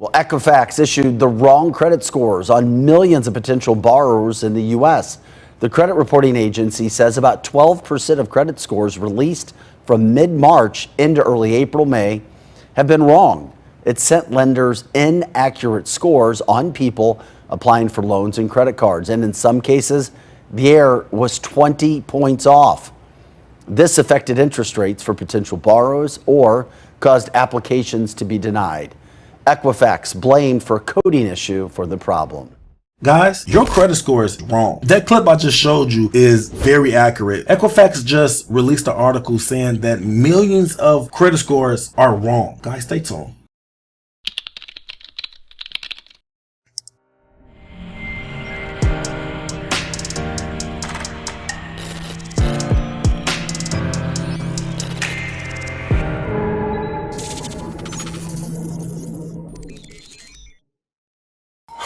Well, EQUIFAX issued the wrong credit scores on millions of potential borrowers in the U.S. The credit reporting agency says about 12% of credit scores released from mid-March into early April-May have been wrong. It sent lenders inaccurate scores on people applying for loans and credit cards, and in some cases, the error was 20 points off. This affected interest rates for potential borrowers or caused applications to be denied. EQUIFAX blamed for a coding issue for the problem. Guys, your credit score is wrong. That clip I just showed you is very accurate. EQUIFAX just released an article saying that millions of credit scores are wrong. Guys, stay tuned.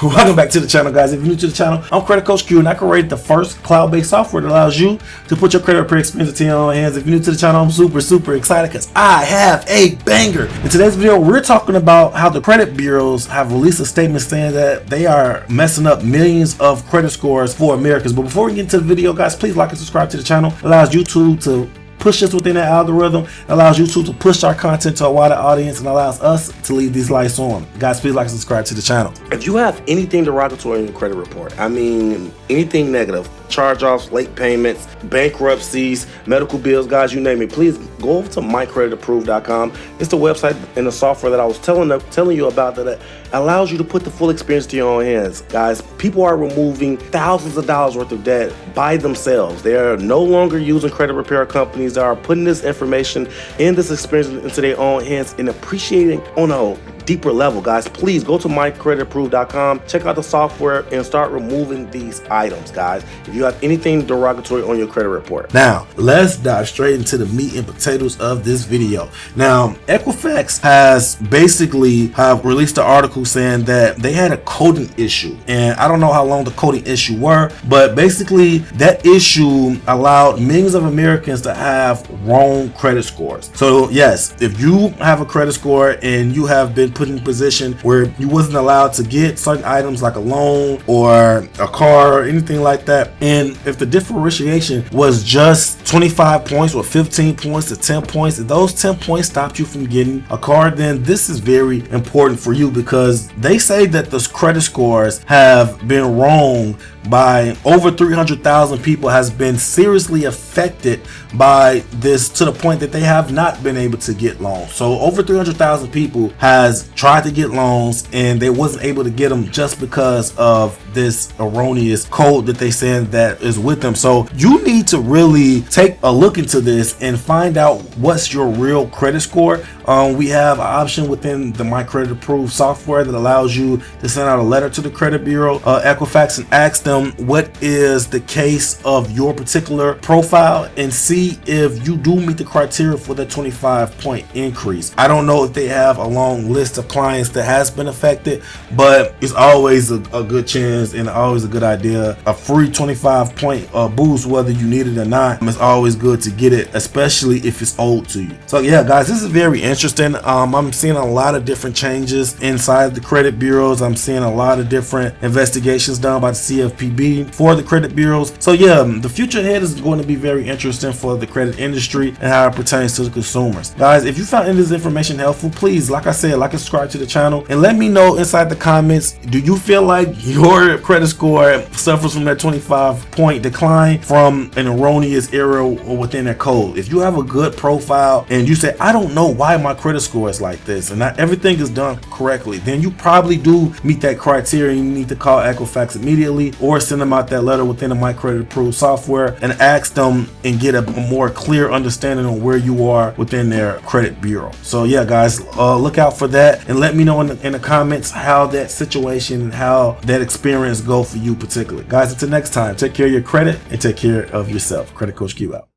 Welcome back to the channel, guys. If you're new to the channel, I'm Credit Coach Q, and I created the first cloud-based software that allows you to put your credit repair experience into your own hands. If you're new to the channel, I'm super excited because I have a banger. In today's video, we're talking about how the credit bureaus have released a statement saying that they are messing up millions of credit scores for Americans. But before we get into the video, guys, please like and subscribe to the channel. It allows YouTube to push us within that algorithm. It allows YouTube to push our content to a wider audience and allows us to leave these lights on. Guys, please like and subscribe to the channel. If you have anything derogatory in your credit report, I mean anything negative, charge-offs, late payments, bankruptcies, medical bills, guys, you name it, please go over to mycreditapproved.com. It's the website and the software that I was telling you about that allows you to put the full experience to your own hands. Guys, people are removing thousands of dollars worth of debt by themselves. They are no longer using credit repair companies. They are putting this information and this experience into their own hands and appreciating on a deeper level. Guys, please go to mycreditapproved.com, check out the software and start removing these items, guys, if you have anything derogatory on your credit report. Now let's dive straight into the meat and potatoes of this video. Now EQUIFAX has basically released an article saying that they had a coding issue, and I don't know how long the coding issue were, but basically that issue allowed millions of Americans to have wrong credit scores. So yes, if you have a credit score and you have been put in a position where you wasn't allowed to get certain items like a loan or a car or anything like that, and if the differentiation was just 25 points or 15 points to 10 points, if those 10 points stopped you from getting a car, then this is very important for you, because they say that those credit scores have been wrong by over 300,000 people, has been seriously affected by this to the point that they have not been able to get loans. So over 300,000 people has tried to get loans and they wasn't able to get them just because of this erroneous code that they said that is with them. So you need to really take a look into this and find out what's your real credit score. We have an option within the My Credit Approved software that allows you to send out a letter to the credit bureau, EQUIFAX, and ask them what is the case of your particular profile and see if you do meet the criteria for the 25-point increase. I don't know if they have a long list of clients that has been affected, but it's always a good chance and always a good idea. A free 25-point boost, whether you need it or not, it's always good to get it, especially if it's owed to you. So yeah, guys, this is very interesting. I'm seeing a lot of different changes inside the credit bureaus. I'm seeing a lot of different investigations done by the CFPB for the credit bureaus. So yeah, the future ahead is going to be very interesting for the credit industry and how it pertains to the consumers. Guys, if you found any of this information helpful, please, like I said, like and subscribe to the channel and let me know inside the comments, do you feel like your credit score suffers from that 25-point decline from an erroneous error or within that code? If you have a good profile and you say, I don't know why my credit score is like this and not everything is done correctly, then you probably do meet that criteria. You need to call EQUIFAX immediately or send them out that letter within the My Credit Approved software and ask them and get a more clear understanding on where you are within their credit bureau. So yeah, guys, look out for that and let me know in the comments how that situation and how that experience go for you particularly. Guys, until next time, take care of your credit and take care of yourself. Credit Coach Q out.